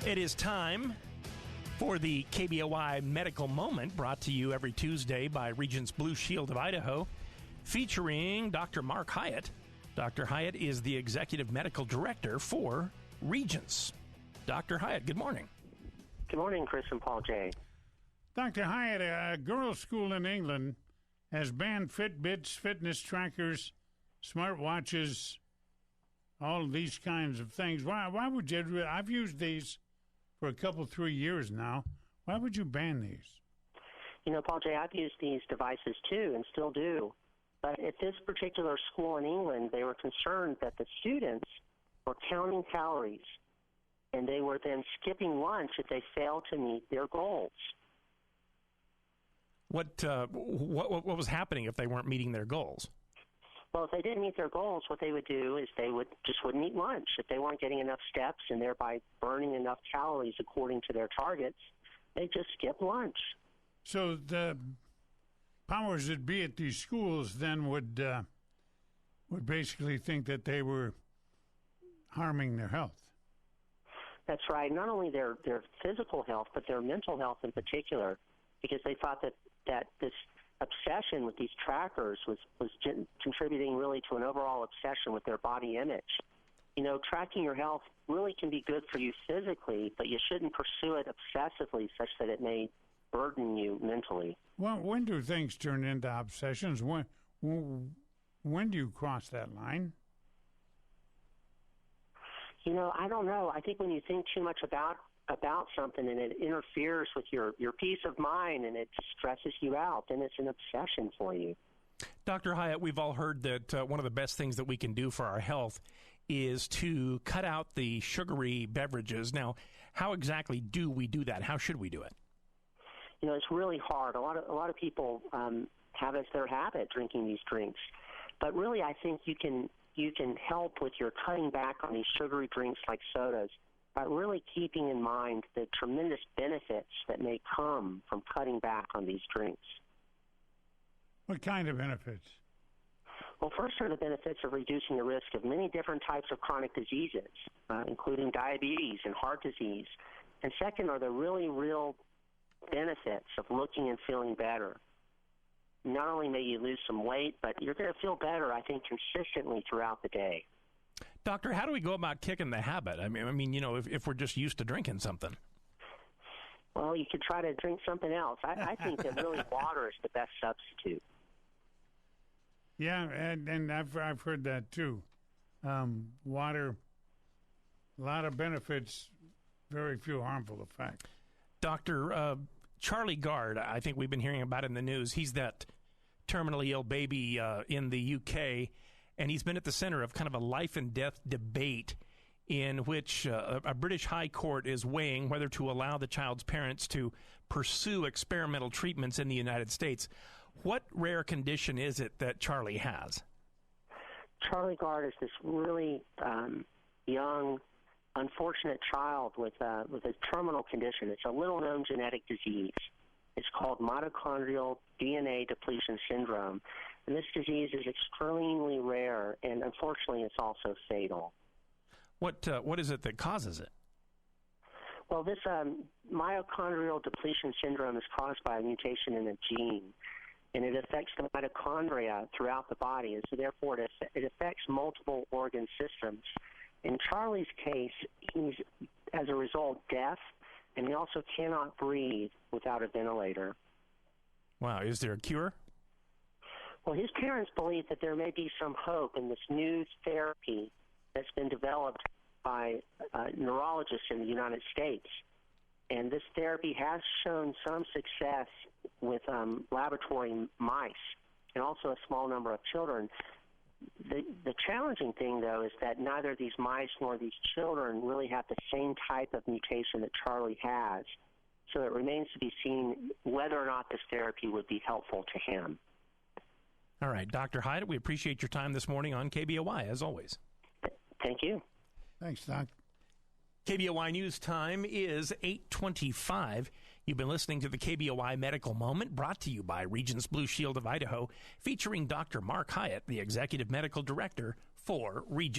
It is time for the KBOI Medical Moment, brought to you every Tuesday by Regence Blue Shield of Idaho, featuring Dr. Mark Hiatt. Dr. Hiatt is the Executive Medical Director for Regence. Dr. Hiatt, good morning. Good morning, Chris and Paul J. Dr. Hiatt, a girls' school in England has banned Fitbits, fitness trackers, smartwatches, all these kinds of things. Why would you? I've used these for a couple, 3 years now. Why would you ban these? You know, Paul J., I've used these devices too and still do. But at this particular school in England, they were concerned that the students were counting calories and they were then skipping lunch if they failed to meet their goals. What was happening if they weren't meeting their goals? Well, if they didn't meet their goals, what they would do is they wouldn't eat lunch. If they weren't getting enough steps and thereby burning enough calories according to their targets, they just skip lunch. So the powers that be at these schools then would basically think that they were harming their health. That's right. Not only their physical health, but their mental health in particular, because they thought that this obsession with these trackers was contributing really to an overall obsession with their body image. You know, tracking your health really can be good for you physically, but you shouldn't pursue it obsessively such that it may burden you mentally. Well, when do things turn into obsessions? When do you cross that line? You know, I don't know. I think when you think too much about something and it interferes with your peace of mind and it stresses you out, then it's an obsession for you. Dr. Hiatt, we've all heard that one of the best things that we can do for our health is to cut out the sugary beverages. Now, how exactly do we do that? How should we do it? You know, it's really hard. A lot of people have as their habit drinking these drinks. But really, I think you can help with your cutting back on these sugary drinks like sodas by really keeping in mind the tremendous benefits that may come from cutting back on these drinks. What kind of benefits? Well, first are the benefits of reducing the risk of many different types of chronic diseases, including diabetes and heart disease. And second are the really real benefits of looking and feeling better. Not only may you lose some weight, but you're going to feel better, I think, consistently throughout the day. Doctor, how do we go about kicking the habit? I mean, you know, if we're just used to drinking something. Well, you could try to drink something else. I think that really water is the best substitute. Yeah, and I've heard that too. Water, a lot of benefits, very few harmful effects. Dr. Charlie Gard, I think we've been hearing about in the news. He's that terminally ill baby in the UK, and he's been at the center of kind of a life and death debate in which a British high court is weighing whether to allow the child's parents to pursue experimental treatments in the United States. What rare condition is it that Charlie has? Charlie Gard is this really young, unfortunate child with a terminal condition. It's a little-known genetic disease. It's called mitochondrial DNA depletion syndrome. And this disease is extremely rare, and unfortunately it's also fatal. What is it that causes it? Well, this mitochondrial depletion syndrome is caused by a mutation in a gene, and it affects the mitochondria throughout the body, and so therefore it affects multiple organ systems. In Charlie's case, he's, as a result, deaf, and he also cannot breathe without a ventilator. Wow. Is there a cure? Well, his parents believe that there may be some hope in this new therapy that's been developed by neurologists in the United States. And this therapy has shown some success with laboratory mice and also a small number of children. The challenging thing, though, is that neither these mice nor these children really have the same type of mutation that Charlie has. So it remains to be seen whether or not this therapy would be helpful to him. All right, Dr. Hiatt, we appreciate your time this morning on KBOI, as always. Thank you. Thanks, Doc. KBOI News Time is 8:25. You've been listening to the KBOI Medical Moment, brought to you by Regence Blue Shield of Idaho, featuring Dr. Mark Hiatt, the Executive Medical Director for Regence.